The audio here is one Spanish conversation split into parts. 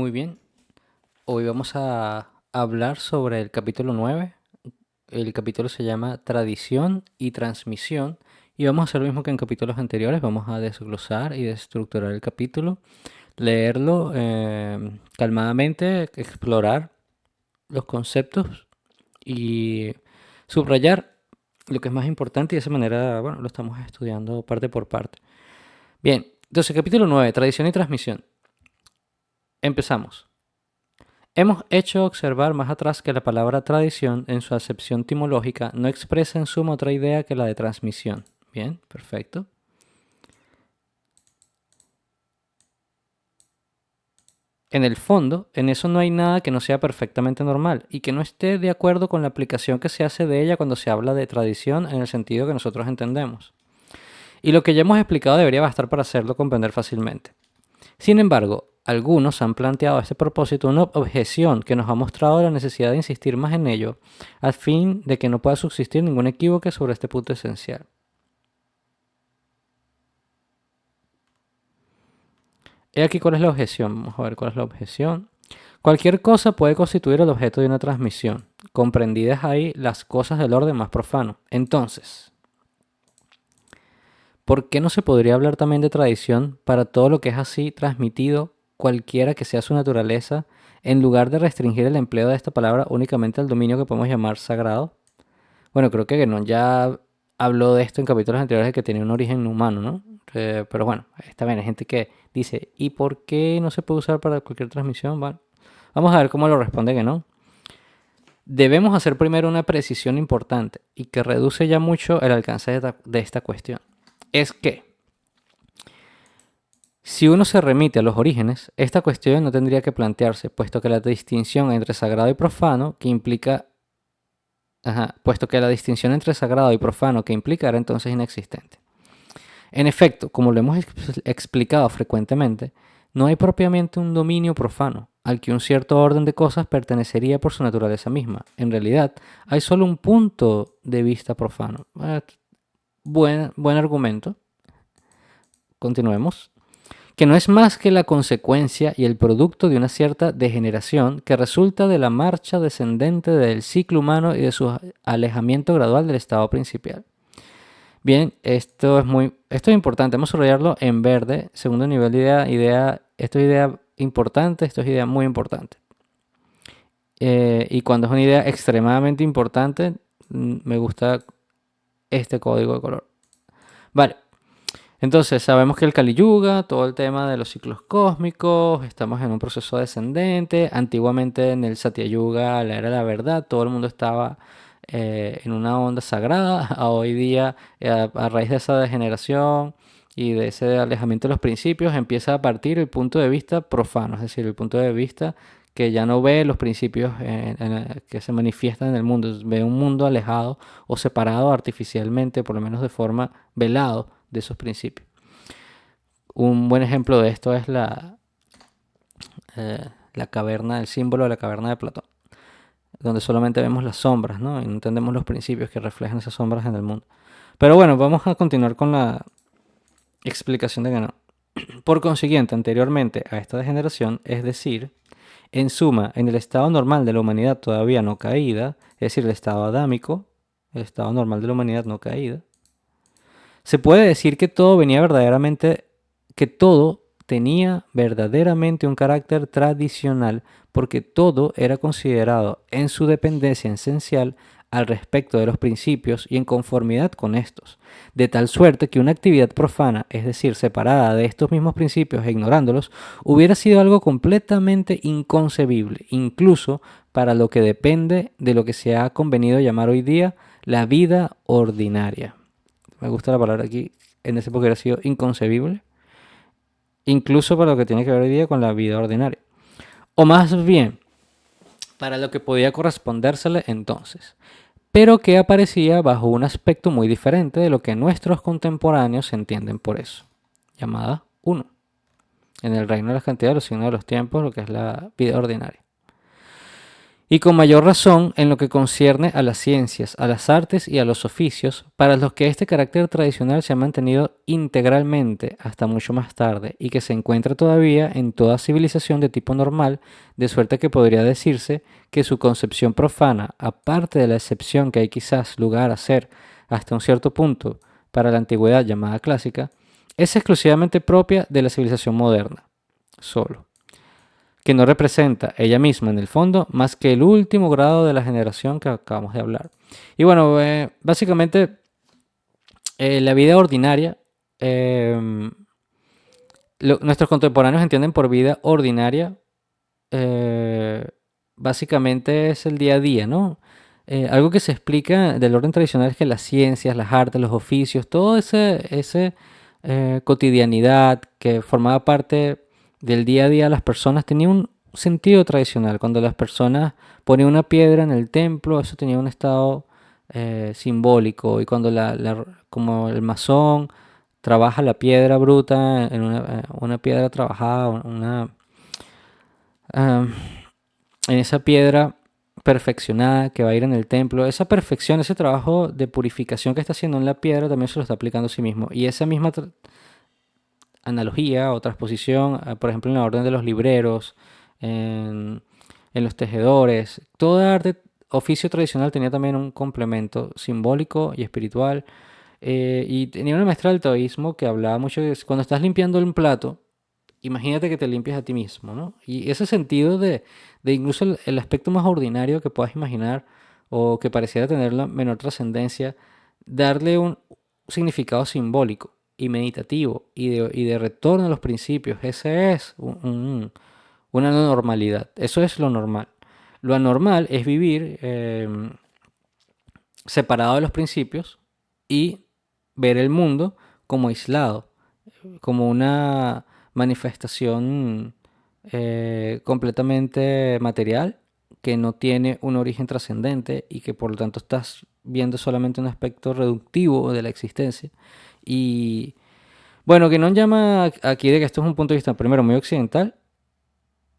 Muy bien, hoy vamos a hablar sobre el capítulo 9. El capítulo se llama Tradición y Transmisión y vamos a hacer lo mismo que en capítulos anteriores. Vamos a desglosar y desestructurar el capítulo, leerlo calmadamente, explorar los conceptos y subrayar lo que es más importante, y de esa manera, bueno, lo estamos estudiando parte por parte. Bien, entonces capítulo 9, Tradición y Transmisión. Empezamos. Hemos hecho observar más atrás que la palabra tradición, en su acepción etimológica, no expresa en suma otra idea que la de transmisión. Bien, perfecto. En el fondo, en eso no hay nada que no sea perfectamente normal y que no esté de acuerdo con la aplicación que se hace de ella cuando se habla de tradición en el sentido que nosotros entendemos. Y lo que ya hemos explicado debería bastar para hacerlo comprender fácilmente. Sin embargo, algunos han planteado a este propósito una objeción que nos ha mostrado la necesidad de insistir más en ello, a fin de que no pueda subsistir ningún equívoco sobre este punto esencial. He aquí cuál es la objeción. Vamos a ver cuál es la objeción. Cualquier cosa puede constituir el objeto de una transmisión, comprendidas ahí las cosas del orden más profano. Entonces, ¿por qué no se podría hablar también de tradición para todo lo que es así transmitido, cualquiera que sea su naturaleza, en lugar de restringir el empleo de esta palabra únicamente al dominio que podemos llamar sagrado? Bueno, creo que Guénon ya habló de esto en capítulos anteriores, de que tenía un origen humano, ¿no? Pero bueno, está bien, hay gente que dice, ¿y por qué no se puede usar para cualquier transmisión? Bueno, vamos a ver cómo lo responde Guénon. Debemos hacer primero una precisión importante y que reduce ya mucho el alcance de esta cuestión. Es que, si uno se remite a los orígenes, esta cuestión no tendría que plantearse, puesto que la distinción entre sagrado y profano que implica puesto que la distinción entre sagrado y profano que implica era entonces inexistente. En efecto, como lo hemos explicado frecuentemente, no hay propiamente un dominio profano, al que un cierto orden de cosas pertenecería por su naturaleza misma. En realidad, hay solo un punto de vista profano. Buen argumento. Continuemos. Que no es más que la consecuencia y el producto de una cierta degeneración que resulta de la marcha descendente del ciclo humano y de su alejamiento gradual del estado principal. Bien, esto es importante, vamos a subrayarlo en verde, segundo nivel de esto es idea importante, esto es idea muy importante. Y cuando es una idea extremadamente importante, me gusta este código de color. Vale, entonces sabemos que el Kali Yuga, todo el tema de los ciclos cósmicos, estamos en un proceso descendente. Antiguamente en el Satya Yuga, la era de la verdad, todo el mundo estaba en una onda sagrada. A hoy día, a raíz de esa degeneración y de ese alejamiento de los principios, empieza a partir el punto de vista profano, es decir, el punto de vista que ya no ve los principios que se manifiestan en el mundo, ve un mundo alejado o separado artificialmente, por lo menos de forma velado de esos principios. Un buen ejemplo de esto es la caverna, el símbolo de la caverna de Platón, donde solamente vemos las sombras, ¿no? Y no entendemos los principios que reflejan esas sombras en el mundo. Pero bueno, vamos a continuar con la explicación de Guénon. Por consiguiente, anteriormente a esta degeneración, es decir, en suma, en el estado normal de la humanidad todavía no caída, es decir, el estado adámico, el estado normal de la humanidad no caída, se puede decir que todo tenía verdaderamente un carácter tradicional, porque todo era considerado en su dependencia esencial al respecto de los principios y en conformidad con estos, de tal suerte que una actividad profana, es decir, separada de estos mismos principios e ignorándolos, hubiera sido algo completamente inconcebible, incluso para lo que depende de lo que se ha convenido llamar hoy día la vida ordinaria. Me gusta la palabra aquí, en esa época hubiera sido inconcebible, incluso para lo que tiene que ver hoy día con la vida ordinaria. O más bien, para lo que podía correspondérsele entonces, pero que aparecía bajo un aspecto muy diferente de lo que nuestros contemporáneos entienden por eso, llamada uno, en el reino de las cantidades, los signos de los tiempos, lo que es la vida ordinaria. y con mayor razón en lo que concierne a las ciencias, a las artes y a los oficios, para los que este carácter tradicional se ha mantenido integralmente hasta mucho más tarde y que se encuentra todavía en toda civilización de tipo normal, de suerte que podría decirse que su concepción profana, aparte de la excepción que hay quizás lugar a hacer hasta un cierto punto para la antigüedad llamada clásica, es exclusivamente propia de la civilización moderna, solo, que no representa ella misma en el fondo más que el último grado de la generación que acabamos de hablar. Y bueno, básicamente la vida ordinaria, eh, nuestros contemporáneos entienden por vida ordinaria, eh, básicamente es el día a día, ¿no? Algo que se explica del orden tradicional es que las ciencias, las artes, los oficios, todo ese cotidianidad que formaba parte del día a día de las personas tenía un sentido tradicional. Cuando las personas ponían una piedra en el templo, eso tenía un estado simbólico. Y cuando como el masón trabaja la piedra bruta en una piedra trabajada, ah, en esa piedra perfeccionada que va a ir en el templo, esa perfección, ese trabajo de purificación que está haciendo en la piedra también se lo está aplicando a sí mismo. Y esa misma analogía o transposición, por ejemplo, en la orden de los libreros, en, en los tejedores, toda arte, oficio tradicional tenía también un complemento simbólico y espiritual. Y tenía una maestra del taoísmo que hablaba mucho de cuando estás limpiando un plato, imagínate que te limpias a ti mismo, ¿no? Y ese sentido de incluso el aspecto más ordinario que puedas imaginar o que pareciera tener la menor trascendencia, darle un significado simbólico y meditativo y de retorno a los principios, ese es una normalidad, eso es lo normal. Lo anormal es vivir separado de los principios y ver el mundo como aislado, como una manifestación completamente material que no tiene un origen trascendente y que por lo tanto estás viendo solamente un aspecto reductivo de la existencia. Y bueno, que no llama aquí de que esto es un punto de vista primero muy occidental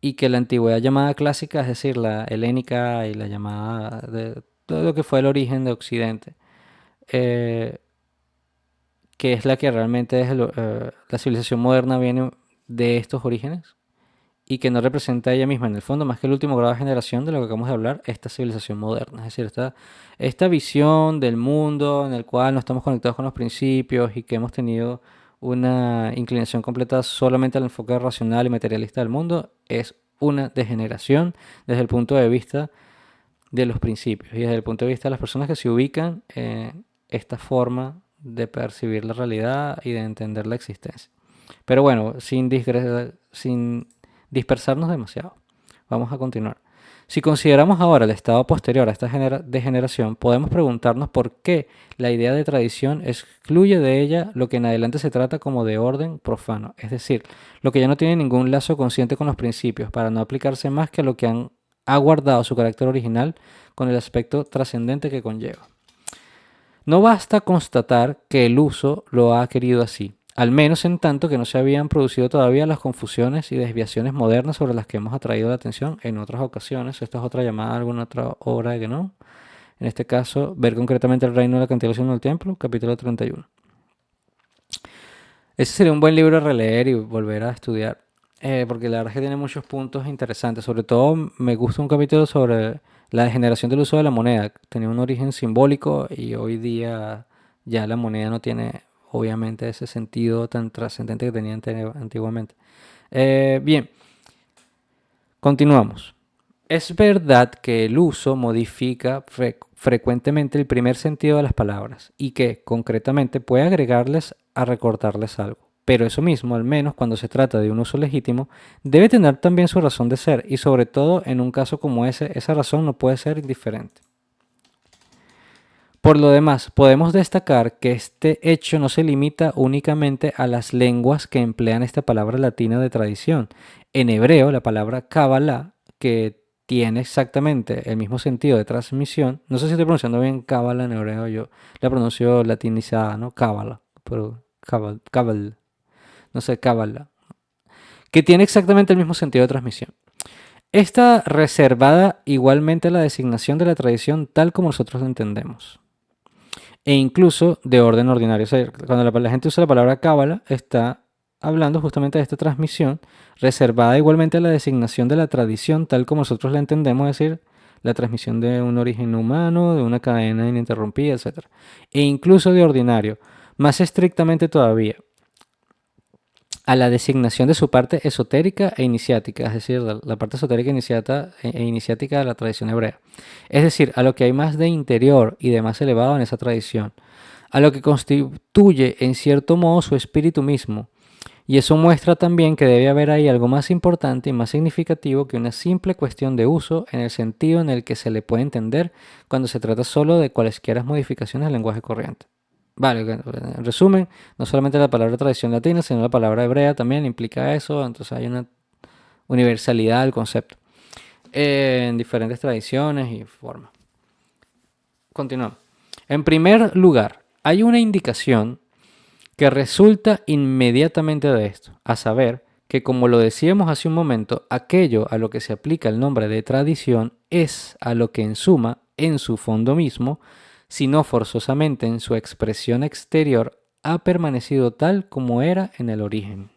y que la antigüedad llamada clásica, es decir, la helénica y la llamada de todo lo que fue el origen de Occidente, eh, que es la que realmente es la civilización moderna viene de estos orígenes y que no representa ella misma en el fondo más que el último grado de generación de lo que acabamos de hablar, esta civilización moderna. Es decir, esta visión del mundo en el cual no estamos conectados con los principios y que hemos tenido una inclinación completa solamente al enfoque racional y materialista del mundo, es una degeneración desde el punto de vista de los principios y desde el punto de vista de las personas que se ubican en esta forma de percibir la realidad y de entender la existencia. Pero bueno, sin dispersarnos demasiado, vamos a continuar. Si consideramos ahora el estado posterior a esta degeneración, podemos preguntarnos por qué la idea de tradición excluye de ella lo que en adelante se trata como de orden profano, es decir, lo que ya no tiene ningún lazo consciente con los principios, para no aplicarse más que a lo que ha guardado su carácter original con el aspecto trascendente que conlleva. No basta constatar que el uso lo ha querido así, al menos en tanto que no se habían producido todavía las confusiones y desviaciones modernas sobre las que hemos atraído la atención en otras ocasiones. Esta es otra llamada a alguna otra obra de Guénon. En este caso, ver concretamente el reino de la cantilación del templo, capítulo 31. Ese sería un buen libro a releer y volver a estudiar, porque la verdad es que tiene muchos puntos interesantes. Sobre todo me gusta un capítulo sobre la degeneración del uso de la moneda. Tenía un origen simbólico y hoy día ya la moneda no tiene obviamente ese sentido tan trascendente que tenía antiguamente. Bien, continuamos. Es verdad que el uso modifica frecuentemente el primer sentido de las palabras y que, concretamente, puede agregarles a recortarles algo. Pero eso mismo, al menos cuando se trata de un uso legítimo, debe tener también su razón de ser y sobre todo en un caso como ese, esa razón no puede ser indiferente. Por lo demás, podemos destacar que este hecho no se limita únicamente a las lenguas que emplean esta palabra latina de tradición. En hebreo, la palabra Kabbalah, que tiene exactamente el mismo sentido de transmisión, no sé si estoy pronunciando bien Kabbalah en hebreo, yo la pronuncio latinizada, ¿no? Kabbalah, pero no sé, Kabbalah, que tiene exactamente el mismo sentido de transmisión. Está reservada igualmente a la designación de la tradición tal como nosotros la entendemos, e incluso de orden ordinario. O sea, cuando la gente usa la palabra cábala, está hablando justamente de esta transmisión, reservada igualmente a la designación de la tradición tal como nosotros la entendemos, es decir, la transmisión de un origen humano, de una cadena ininterrumpida, etc. E incluso de ordinario, más estrictamente todavía, a la designación de su parte esotérica e iniciática, es decir, la parte esotérica e iniciática de la tradición hebrea. Es decir, a lo que hay más de interior y de más elevado en esa tradición, a lo que constituye en cierto modo su espíritu mismo. Y eso muestra también que debe haber ahí algo más importante y más significativo que una simple cuestión de uso en el sentido en el que se le puede entender cuando se trata solo de cualesquiera modificaciones del lenguaje corriente. Vale, en resumen, no solamente la palabra tradición latina, sino la palabra hebrea también implica eso, entonces hay una universalidad del concepto en diferentes tradiciones y formas. Continuamos. En primer lugar, hay una indicación que resulta inmediatamente de esto, a saber que, como lo decíamos hace un momento, aquello a lo que se aplica el nombre de tradición es a lo que en suma, en su fondo mismo, si no forzosamente en su expresión exterior, ha permanecido tal como era en el origen.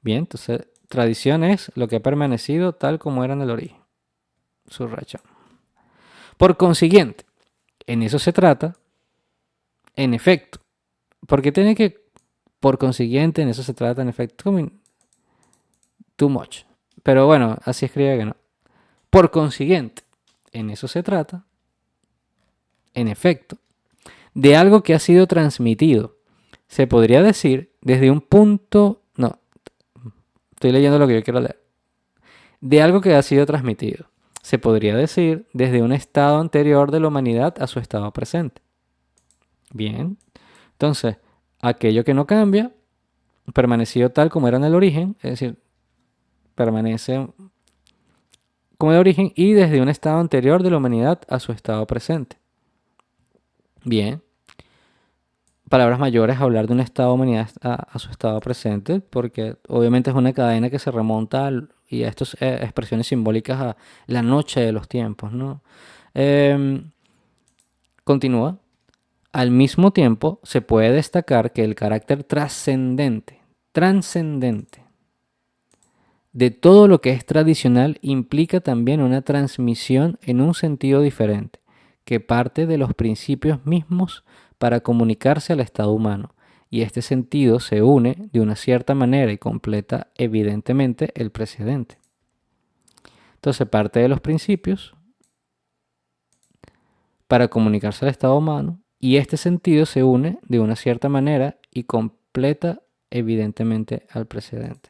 Bien, entonces, tradición es lo que ha permanecido tal como era en el origen. Subrayo. Por consiguiente, en eso se trata, en efecto, porque tiene que, por consiguiente, en eso se trata, en efecto, como too much. Pero bueno, así escribe que no. Por consiguiente, en eso se trata, en efecto, de algo que ha sido transmitido. Se podría decir desde un punto... No, estoy leyendo lo que yo quiero leer. De algo que ha sido transmitido. Se podría decir desde un estado anterior de la humanidad a su estado presente. Bien. Entonces, aquello que no cambia, permanecido tal como era en el origen, es decir, permanece como de origen y desde un estado anterior de la humanidad a su estado presente. Bien. Palabras mayores, hablar de un estado de humanidad a su estado presente, porque obviamente es una cadena que se remonta y a estas expresiones simbólicas a la noche de los tiempos, ¿no? Continúa. Al mismo tiempo, se puede destacar que el carácter trascendente de todo lo que es tradicional implica también una transmisión en un sentido diferente, que parte de los principios mismos para comunicarse al estado humano, y este sentido se une de una cierta manera y completa evidentemente el precedente. Entonces parte de los principios para comunicarse al estado humano, y este sentido se une de una cierta manera y completa evidentemente al precedente.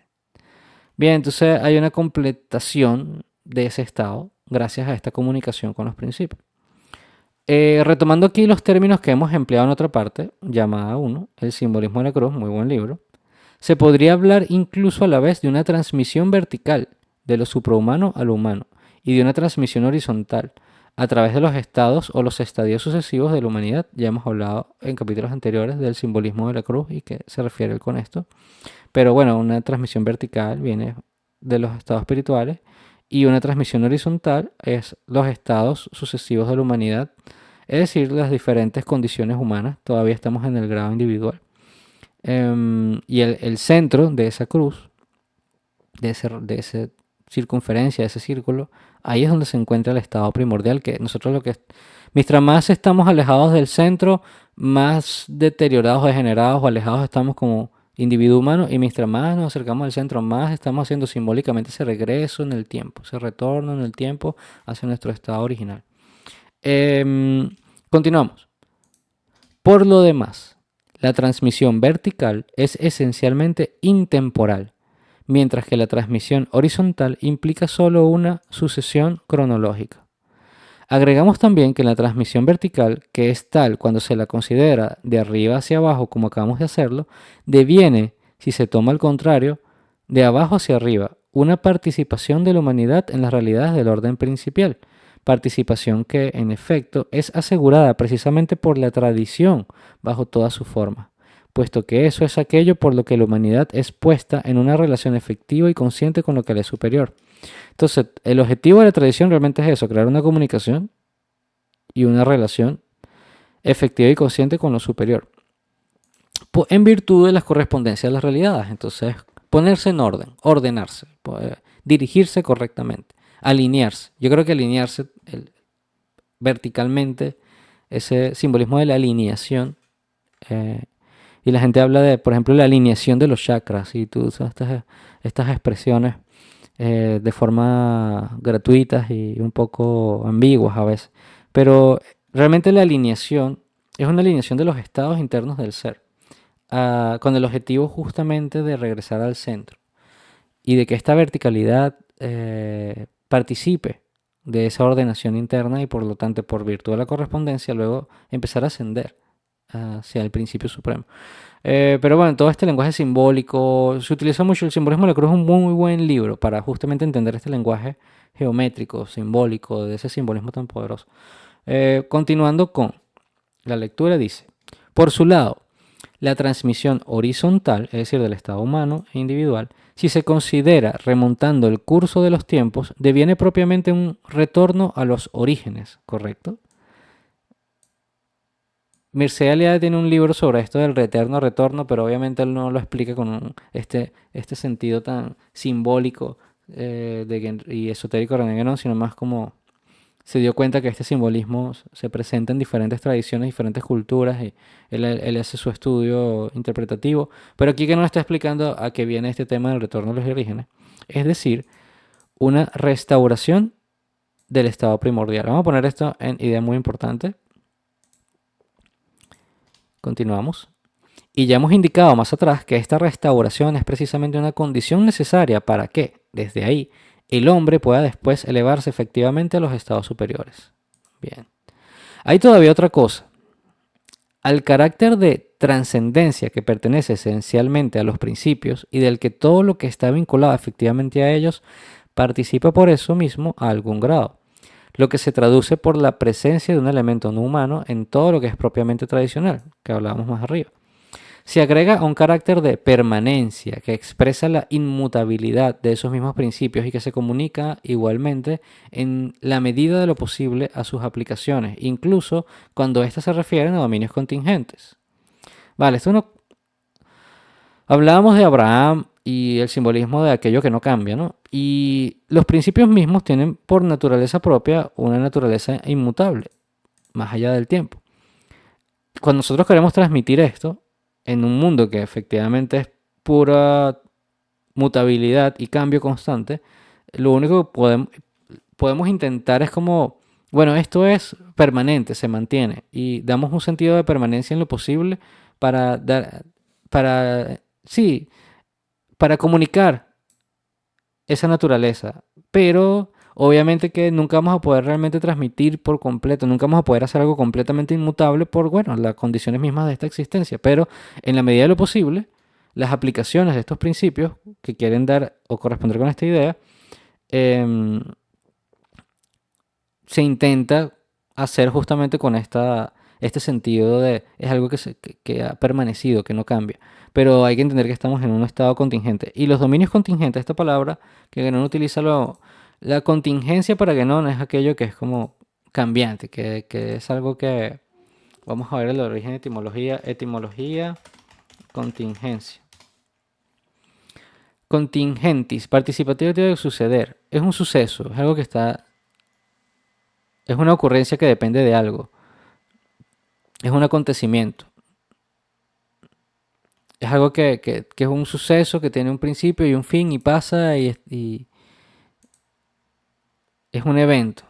Bien, entonces hay una completación de ese estado gracias a esta comunicación con los principios. Retomando aquí los términos que hemos empleado en otra parte, llamada 1, el simbolismo de la cruz, muy buen libro, se podría hablar incluso a la vez de una transmisión vertical de lo suprahumano a lo humano y de una transmisión horizontal a través de los estados o los estadios sucesivos de la humanidad. Ya hemos hablado en capítulos anteriores del simbolismo de la cruz y qué se refiere con esto. Pero bueno, una transmisión vertical viene de los estados espirituales y una transmisión horizontal es los estados sucesivos de la humanidad, es decir, las diferentes condiciones humanas. Todavía estamos en el grado individual. Y el centro de esa cruz, de esa circunferencia, de ese círculo, ahí es donde se encuentra el estado primordial, que nosotros mientras más estamos alejados del centro, más deteriorados, degenerados o alejados estamos como individuo humano, y mientras más nos acercamos al centro, más estamos haciendo simbólicamente ese regreso en el tiempo, ese retorno en el tiempo hacia nuestro estado original. Continuamos. Por lo demás, la transmisión vertical es esencialmente intemporal, mientras que la transmisión horizontal implica solo una sucesión cronológica. Agregamos también que la transmisión vertical, que es tal cuando se la considera de arriba hacia abajo como acabamos de hacerlo, deviene, si se toma al contrario, de abajo hacia arriba, una participación de la humanidad en las realidades del orden principal, participación que, en efecto, es asegurada precisamente por la tradición bajo todas sus formas, puesto que eso es aquello por lo que la humanidad es puesta en una relación efectiva y consciente con lo que le es superior. Entonces, el objetivo de la tradición realmente es eso, crear una comunicación y una relación efectiva y consciente con lo superior, en virtud de las correspondencias de las realidades. Entonces, ponerse en orden, ordenarse, dirigirse correctamente, alinearse. Yo creo que alinearse verticalmente, ese simbolismo de la alineación, eh, y la gente habla de, por ejemplo, la alineación de los chakras, y tú usas estas expresiones de forma gratuitas y un poco ambiguas a veces. Pero realmente la alineación es una alineación de los estados internos del ser, con el objetivo justamente de regresar al centro y de que esta verticalidad participe de esa ordenación interna y por lo tanto, por virtud de la correspondencia, luego empezar a ascender hacia el principio supremo. Pero bueno, todo este lenguaje simbólico, se utiliza mucho el simbolismo de la cruz, es un muy buen libro para justamente entender este lenguaje geométrico, simbólico, de ese simbolismo tan poderoso. Continuando con la lectura, dice, por su lado, la transmisión horizontal, es decir, del estado humano e individual, si se considera remontando el curso de los tiempos, deviene propiamente un retorno a los orígenes, ¿correcto? Mircea Eliade tiene un libro sobre esto del eterno retorno, pero obviamente él no lo explica con este sentido tan simbólico y esotérico de René Guénon, sino más como se dio cuenta que este simbolismo se presenta en diferentes tradiciones, diferentes culturas, y él hace su estudio interpretativo. Pero aquí que nos está explicando a qué viene este tema del retorno a los orígenes, es decir, una restauración del estado primordial. Vamos a poner esto en idea muy importante. Continuamos. Y ya hemos indicado más atrás que esta restauración es precisamente una condición necesaria para que, desde ahí, el hombre pueda después elevarse efectivamente a los estados superiores. Bien. Hay todavía otra cosa. Al carácter de trascendencia que pertenece esencialmente a los principios y del que todo lo que está vinculado efectivamente a ellos participa por eso mismo a algún grado, lo que se traduce por la presencia de un elemento no humano en todo lo que es propiamente tradicional, que hablábamos más arriba. Se agrega a un carácter de permanencia que expresa la inmutabilidad de esos mismos principios y que se comunica igualmente en la medida de lo posible a sus aplicaciones, incluso cuando éstas se refieren a dominios contingentes. Vale, esto no... Hablábamos de Abraham y el simbolismo de aquello que no cambia, ¿no? Y los principios mismos tienen por naturaleza propia una naturaleza inmutable, más allá del tiempo. Cuando nosotros queremos transmitir esto en un mundo que efectivamente es pura mutabilidad y cambio constante, lo único que podemos intentar es como, bueno, esto es permanente, se mantiene, y damos un sentido de permanencia en lo posible para dar, sí, para comunicar esa naturaleza, pero obviamente que nunca vamos a poder realmente transmitir por completo, nunca vamos a poder hacer algo completamente inmutable por, bueno, las condiciones mismas de esta existencia, pero en la medida de lo posible, las aplicaciones de estos principios que quieren dar o corresponder con esta idea, em, se intenta hacer justamente con este sentido de, es algo que ha permanecido, que no cambia. Pero hay que entender que estamos en un estado contingente. Y los dominios contingentes, esta palabra que Guénon utiliza, la contingencia para Guénon es aquello que es como cambiante, que es algo que, vamos a ver el origen de etimología, contingencia. Contingentis, participativo de suceder, es un suceso, es algo que está, es una ocurrencia que depende de algo, es un acontecimiento. Es algo que es un suceso que tiene un principio y un fin y pasa y es un evento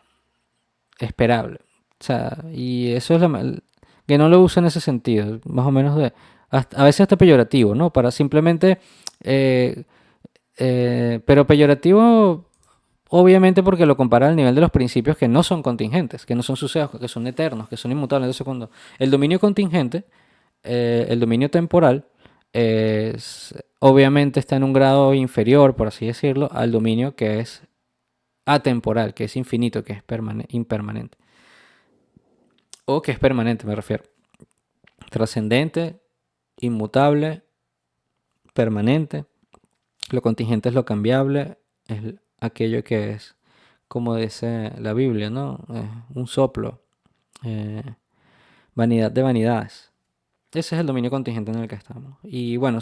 esperable. O sea, y eso es que no lo usa en ese sentido, más o menos a veces hasta peyorativo, ¿no? Para simplemente, eh, pero peyorativo obviamente porque lo compara al nivel de los principios que no son contingentes, que no son sucesos, que son eternos, que son inmutables. Entonces cuando el dominio contingente, el dominio temporal, obviamente está en un grado inferior, por así decirlo, al dominio que es atemporal, que es infinito, que es impermanente. O que es permanente, me refiero. Trascendente, inmutable, permanente. Lo contingente es lo cambiable, es aquello que es, como dice la Biblia, ¿no? Un soplo, eh, vanidad de vanidades. Ese es el dominio contingente en el que estamos. Y bueno,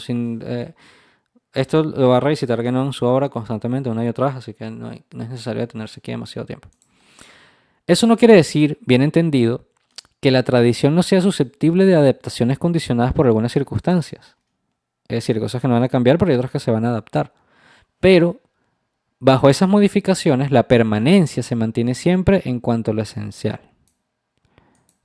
esto lo va a revisitar Guénon en su obra constantemente una y otra vez, así que no es necesario detenerse aquí demasiado tiempo. Eso no quiere decir, bien entendido, que la tradición no sea susceptible de adaptaciones condicionadas por algunas circunstancias. Es decir, cosas que no van a cambiar, pero hay otras que se van a adaptar. Pero bajo esas modificaciones, la permanencia se mantiene siempre en cuanto a lo esencial.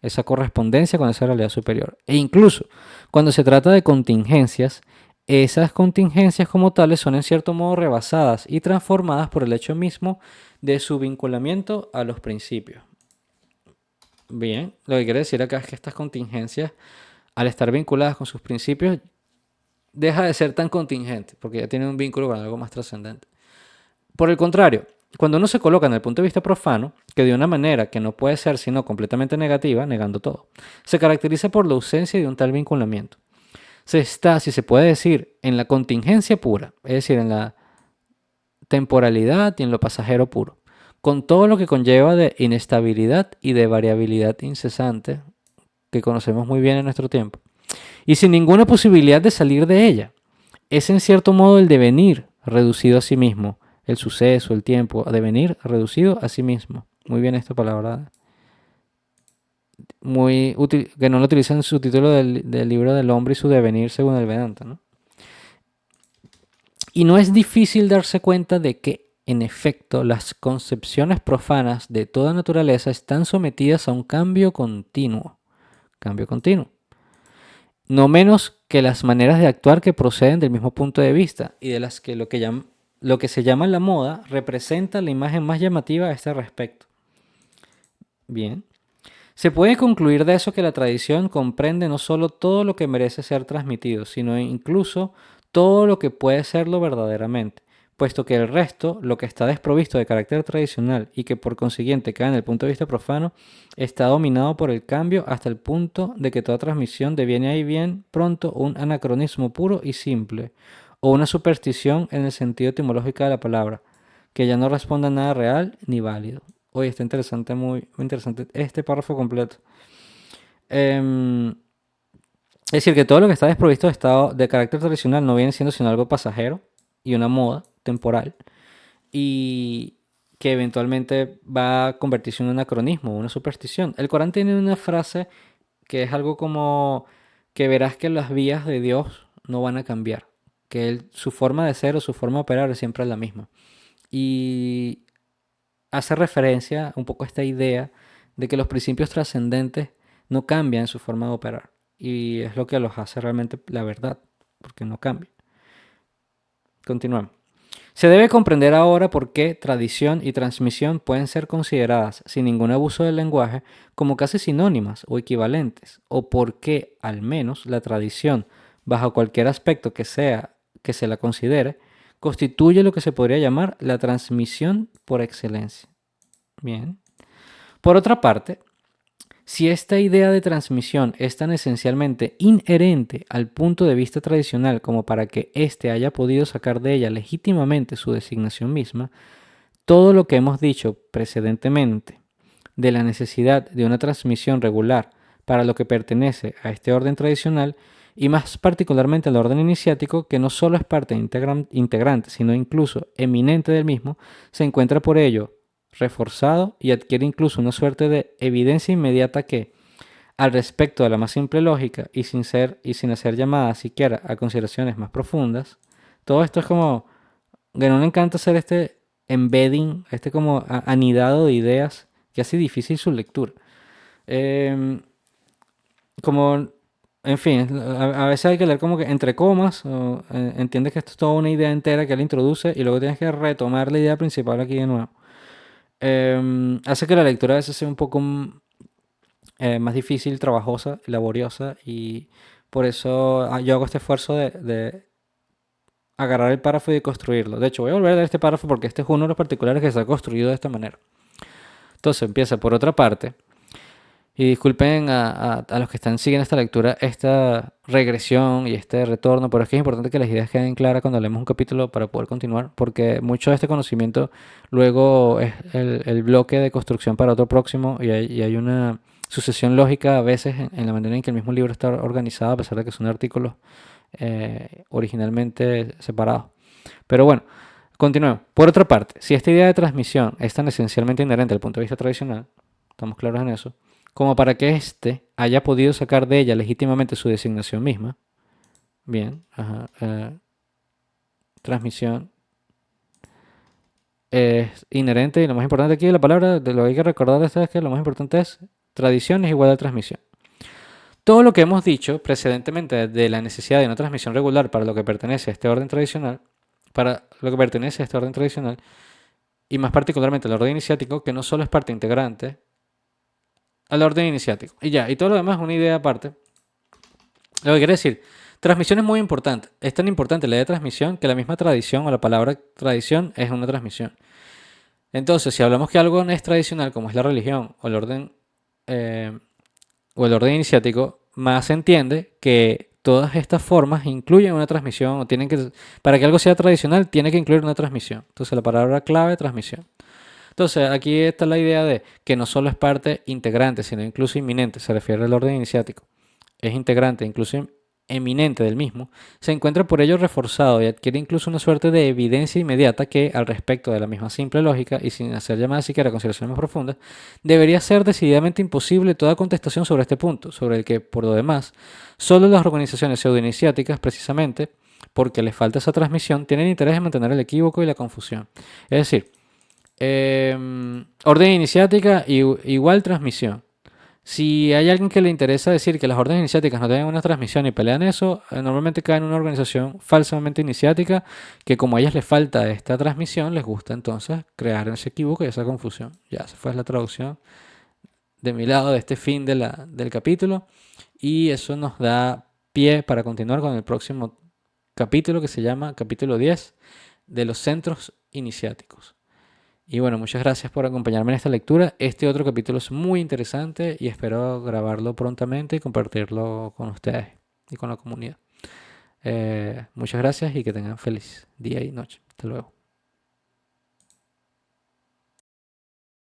Esa correspondencia con esa realidad superior. E incluso cuando se trata de contingencias, esas contingencias como tales son en cierto modo rebasadas y transformadas por el hecho mismo de su vinculamiento a los principios. Bien, lo que quiere decir acá es que estas contingencias, al estar vinculadas con sus principios, deja de ser tan contingente, porque ya tienen un vínculo con algo más trascendente. Por el contrario, cuando uno se coloca en el punto de vista profano, que de una manera que no puede ser sino completamente negativa, negando todo, se caracteriza por la ausencia de un tal vinculamiento. Se está, si se puede decir, en la contingencia pura, es decir, en la temporalidad y en lo pasajero puro, con todo lo que conlleva de inestabilidad y de variabilidad incesante que conocemos muy bien en nuestro tiempo, y sin ninguna posibilidad de salir de ella. Es en cierto modo el devenir reducido a sí mismo, el suceso, el tiempo, a devenir reducido a sí mismo. Muy bien esta palabra, muy útil, que no lo utilizan en su título del libro del hombre y su devenir según el Vedanta, ¿no? Y no es difícil darse cuenta de que, en efecto, las concepciones profanas de toda naturaleza están sometidas a un cambio continuo. Cambio continuo. No menos que las maneras de actuar que proceden del mismo punto de vista y de las que lo que se llama la moda representa la imagen más llamativa a este respecto. Bien. Se puede concluir de eso que la tradición comprende no solo todo lo que merece ser transmitido, sino incluso todo lo que puede serlo verdaderamente, puesto que el resto, lo que está desprovisto de carácter tradicional y que por consiguiente cae en el punto de vista profano, está dominado por el cambio hasta el punto de que toda transmisión deviene ahí bien pronto un anacronismo puro y simple, o una superstición en el sentido etimológico de la palabra, que ya no responde a nada real ni válido. Oye, está interesante, muy interesante este párrafo completo. Es decir, que todo lo que está desprovisto de estado de carácter tradicional no viene siendo sino algo pasajero y una moda temporal y que eventualmente va a convertirse en un anacronismo, una superstición. El Corán tiene una frase que es algo como que verás que las vías de Dios no van a cambiar, que su forma de ser o su forma de operar es siempre la misma. Y hace referencia un poco a esta idea de que los principios trascendentes no cambian su forma de operar. Y es lo que los hace realmente la verdad, porque no cambia. Continuamos. Se debe comprender ahora por qué tradición y transmisión pueden ser consideradas, sin ningún abuso del lenguaje, como casi sinónimas o equivalentes, o por qué, al menos, la tradición, bajo cualquier aspecto que sea que se la considere, constituye lo que se podría llamar la transmisión por excelencia. Bien. Por otra parte, si esta idea de transmisión es tan esencialmente inherente al punto de vista tradicional como para que éste haya podido sacar de ella legítimamente su designación misma, todo lo que hemos dicho precedentemente de la necesidad de una transmisión regular para lo que pertenece a este orden tradicional, y más particularmente al orden iniciático, que no solo es parte integrante, sino incluso eminente del mismo, se encuentra por ello reforzado y adquiere incluso una suerte de evidencia inmediata que, al respecto de la más simple lógica y sin hacer llamadas siquiera a consideraciones más profundas, todo esto es como que no le encanta hacer este embedding, este como anidado de ideas que hace difícil su lectura. Como, en fin, a veces hay que leer como que entre comas, o, entiendes que esto es toda una idea entera que él introduce y luego tienes que retomar la idea principal aquí de nuevo. Hace que la lectura a veces sea un poco más difícil, trabajosa, laboriosa, y por eso yo hago este esfuerzo de agarrar el párrafo y de construirlo. De hecho, voy a volver a leer este párrafo porque este es uno de los particulares que se ha construido de esta manera. Entonces empieza por otra parte. Y disculpen a los que están siguiendo esta lectura, esta regresión y este retorno, pero es que es importante que las ideas queden claras cuando leemos un capítulo para poder continuar, porque mucho de este conocimiento luego es el bloque de construcción para otro próximo y hay una sucesión lógica a veces en la manera en que el mismo libro está organizado, a pesar de que son artículos originalmente separados. Pero bueno, continuemos. Por otra parte, si esta idea de transmisión es tan esencialmente inherente al punto de vista tradicional, estamos claros en eso, como para que éste haya podido sacar de ella legítimamente su designación misma. Bien, transmisión es inherente y lo más importante aquí de la palabra, de lo que hay que recordar esta es que lo más importante es tradición es igual a transmisión. Todo lo que hemos dicho precedentemente de la necesidad de una transmisión regular para lo que pertenece a este orden tradicional, y más particularmente al orden iniciático, que no solo es parte integrante al orden iniciático. Y ya, y todo lo demás es una idea aparte. Lo que quiere decir, transmisión es muy importante. Es tan importante la idea de transmisión que la misma tradición o la palabra tradición es una transmisión. Entonces, si hablamos que algo no es tradicional, como es la religión eh, o el orden iniciático, más se entiende que todas estas formas incluyen una transmisión o tienen que, para que algo sea tradicional, tiene que incluir una transmisión. Entonces, la palabra clave es transmisión. Entonces, aquí está la idea de que no solo es parte integrante, sino incluso inminente, se refiere al orden iniciático. Es integrante, incluso eminente del mismo, se encuentra por ello reforzado y adquiere incluso una suerte de evidencia inmediata que, al respecto de la misma simple lógica y sin hacer llamadas siquiera a consideraciones más profundas, debería ser decididamente imposible toda contestación sobre este punto, sobre el que, por lo demás, solo las organizaciones pseudoiniciáticas, precisamente porque les falta esa transmisión, tienen interés en mantener el equívoco y la confusión. Es decir, orden iniciática igual transmisión. Si hay alguien que le interesa decir que las órdenes iniciáticas no tienen una transmisión y pelean eso, normalmente cae en una organización falsamente iniciática que como a ellas les falta esta transmisión, les gusta entonces crear ese equívoco y esa confusión. Ya, esa fue la traducción de mi lado de este fin del capítulo y eso nos da pie para continuar con el próximo capítulo que se llama capítulo 10 de los centros iniciáticos. Y bueno, muchas gracias por acompañarme en esta lectura. Este otro capítulo es muy interesante y espero grabarlo prontamente y compartirlo con ustedes y con la comunidad. Muchas gracias y que tengan feliz día y noche. Hasta luego.